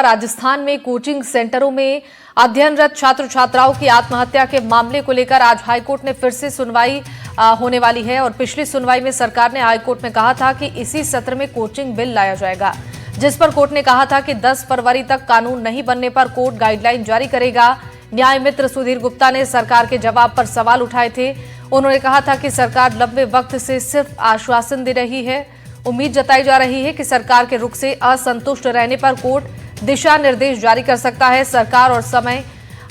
राजस्थान में कोचिंग सेंटरों में अध्ययनरत छात्र छात्राओं की आत्महत्या के मामले को लेकर आज हाईकोर्ट ने फिर से सुनवाई होने वाली है। और पिछली सुनवाई में सरकार ने हाईकोर्ट में कहा था कि इसी सत्र में कोचिंग बिल लाया जाएगा, जिस पर कोर्ट ने कहा था कि 10 फरवरी तक कानून नहीं बनने पर कोर्ट गाइडलाइन जारी करेगा। न्याय मित्र सुधीर गुप्ता ने सरकार के जवाब पर सवाल उठाए थे। उन्होंने कहा था कि सरकार लंबे वक्त से सिर्फ आश्वासन दे रही है। उम्मीद जताई जा रही है कि सरकार के रुख से असंतुष्ट रहने पर कोर्ट दिशा निर्देश जारी कर सकता है। सरकार और समय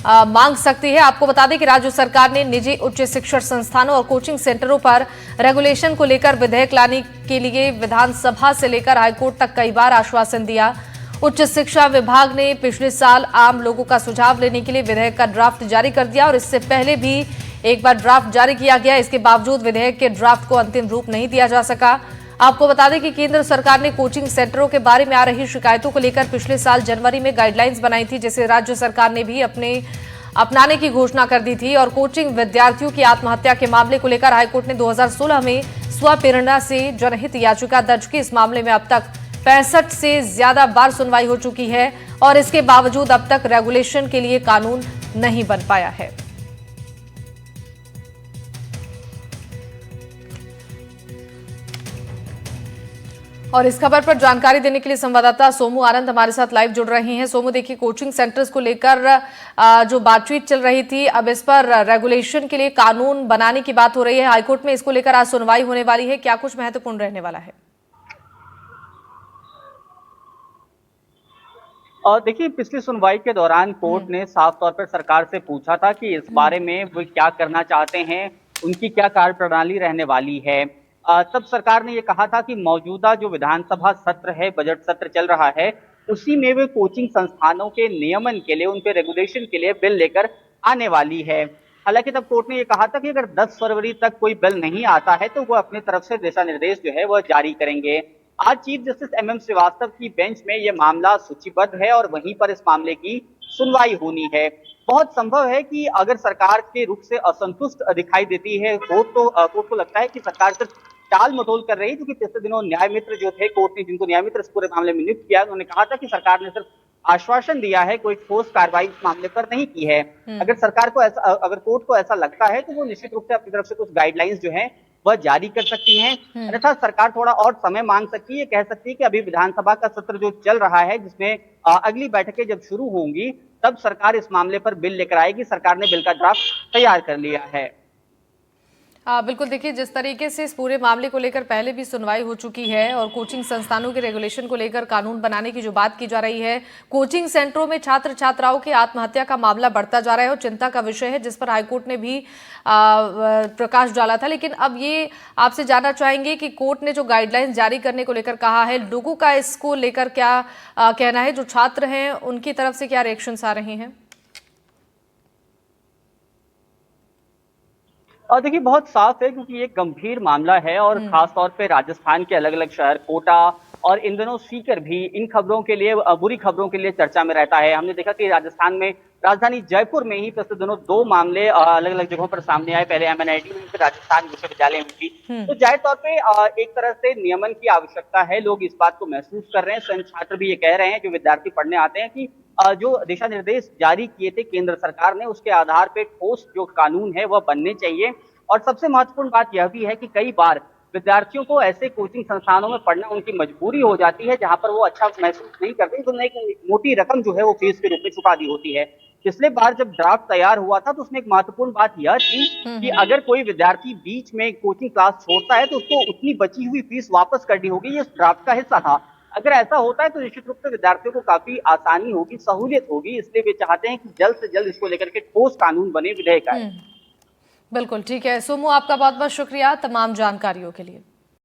मांग सकती है। आपको बता दें कि राज्य सरकार ने निजी उच्च शिक्षण संस्थानों और कोचिंग सेंटरों पर रेगुलेशन को लेकर विधेयक लाने के लिए विधानसभा से लेकर हाईकोर्ट तक कई बार आश्वासन दिया। उच्च शिक्षा विभाग ने पिछले साल आम लोगों का सुझाव लेने के लिए विधेयक का ड्राफ्ट जारी कर दिया और इससे पहले भी एक बार ड्राफ्ट जारी किया गया। इसके बावजूद विधेयक के ड्राफ्ट को अंतिम रूप नहीं दिया जा सका। आपको बता दें कि केंद्र सरकार ने कोचिंग सेंटरों के बारे में आ रही शिकायतों को लेकर पिछले साल जनवरी में गाइडलाइंस बनाई थी, जिसे राज्य सरकार ने भी अपनाने की घोषणा कर दी थी। और कोचिंग विद्यार्थियों की आत्महत्या के मामले को लेकर हाईकोर्ट ने 2016 में स्वप्रेरणा से जनहित याचिका दर्ज की। इस मामले में अब तक 65 से ज्यादा बार सुनवाई हो चुकी है और इसके बावजूद अब तक रेगुलेशन के लिए कानून नहीं बन पाया है। और इस खबर पर जानकारी देने के लिए संवाददाता सोमू आनंद हमारे साथ लाइव जुड़ रहे हैं। सोमू, देखिए, कोचिंग सेंटर्स को लेकर जो बातचीत चल रही थी, अब इस पर रेगुलेशन के लिए कानून बनाने की बात हो रही है। हाईकोर्ट में इसको लेकर आज सुनवाई होने वाली है, क्या कुछ महत्वपूर्ण रहने वाला है? और देखिए, पिछली सुनवाई के दौरान कोर्ट ने साफ तौर पर सरकार से पूछा था कि इस बारे में वो क्या करना चाहते हैं, उनकी क्या कार्यप्रणाली रहने वाली है। तब सरकार ने ये कहा था कि मौजूदा जो विधानसभा सत्र है, बजट सत्र चल रहा है, उसी में वे कोचिंग संस्थानों के नियमन के लिए, उनके रेगुलेशन के लिए बिल लेकर आने वाली है। हालांकि तब कोर्ट ने ये कहा था कि अगर 10 फरवरी तक कोई बिल नहीं आता है तो वो अपनी तरफ से दिशा निर्देश जो है वह जारी करेंगे। आज चीफ जस्टिस MM श्रीवास्तव की बेंच में यह मामला सूचीबद्ध है और वहीं पर इस मामले की सुनवाई होनी है। बहुत संभव है कि अगर सरकार के रुख से असंतुष्ट दिखाई देती है कोर्ट को लगता है कि सरकार सिर्फ टाल मटोल कर रही है, क्योंकि पिछले दिनों न्याय मित्र जो थे कोर्ट ने, जिनको न्याय मित्र इस पूरे मामले में नियुक्त किया, उन्होंने कहा था कि सरकार ने सिर्फ आश्वासन दिया है, कोई ठोस कार्रवाई इस मामले पर नहीं की है। अगर कोर्ट को ऐसा लगता है तो वो निश्चित रूप से अपनी तरफ से कुछ गाइडलाइंस जो है वह जारी कर सकती हैं। अन्यथा सरकार थोड़ा और समय मांग सकती है, कह सकती है कि अभी विधानसभा का सत्र जो चल रहा है, जिसमें अगली बैठकें जब शुरू होंगी तब सरकार इस मामले पर बिल लेकर आएगी। सरकार ने बिल का ड्राफ्ट तैयार कर लिया है। बिल्कुल, देखिए, जिस तरीके से इस पूरे मामले को लेकर पहले भी सुनवाई हो चुकी है और कोचिंग संस्थानों के रेगुलेशन को लेकर कानून बनाने की जो बात की जा रही है, कोचिंग सेंटरों में छात्र छात्राओं की आत्महत्या का मामला बढ़ता जा रहा है और चिंता का विषय है, जिस पर हाईकोर्ट ने भी प्रकाश डाला था। लेकिन अब ये आपसे जानना चाहेंगे कि कोर्ट ने जो गाइडलाइंस जारी करने को लेकर कहा है, लोगों का इसको लेकर क्या कहना है? जो छात्र हैं उनकी तरफ से क्या रिएक्शंस आ रहे हैं? और देखिए, बहुत साफ है क्योंकि ये गंभीर मामला है और खास तौर पे राजस्थान के अलग अलग शहर, कोटा और इन दोनों सीकर भी इन खबरों के लिए, बुरी खबरों के लिए चर्चा में रहता है। हमने देखा कि राजस्थान में, राजधानी जयपुर में ही पिछले दिनों 2 मामले अलग अलग जगहों पर सामने आए, पहले MNIT में, फिर राजस्थान विश्वविद्यालय में भी। तो जाहिर तौर पे एक तरह से नियमन की आवश्यकता है, लोग इस बात को महसूस कर रहे हैं। स्वयं छात्र भी ये कह रहे हैं, जो विद्यार्थी पढ़ने आते हैं, कि जो दिशा निर्देश जारी किए थे केंद्र सरकार ने, उसके आधार पे ठोस जो कानून है वह बनने चाहिए। और सबसे महत्वपूर्ण बात यह भी है कि कई बार विद्यार्थियों को ऐसे कोचिंग संस्थानों में पढ़ना उनकी मजबूरी हो जाती है, जहां पर वो अच्छा महसूस नहीं करते, तो उन्हें एक मोटी रकम जो है वो फीस के रूप में चुका दी होती है। पिछले बार जब ड्राफ्ट तैयार हुआ था तो उसमें एक महत्वपूर्ण बात यह थी कि अगर कोई विद्यार्थी बीच में कोचिंग क्लास छोड़ता है तो उसको उतनी बची हुई फीस वापस करनी होगी। ये ड्राफ्ट का हिस्सा था। अगर ऐसा होता है तो निश्चित रूप से विद्यार्थियों को काफी आसानी होगी, सहूलियत होगी। इसलिए वे चाहते हैं कि जल्द से जल्द इसको लेकर के ठोस कानून बने, विधेयक आए। बिल्कुल ठीक है सोमू, आपका बहुत बहुत शुक्रिया तमाम जानकारियों के लिए।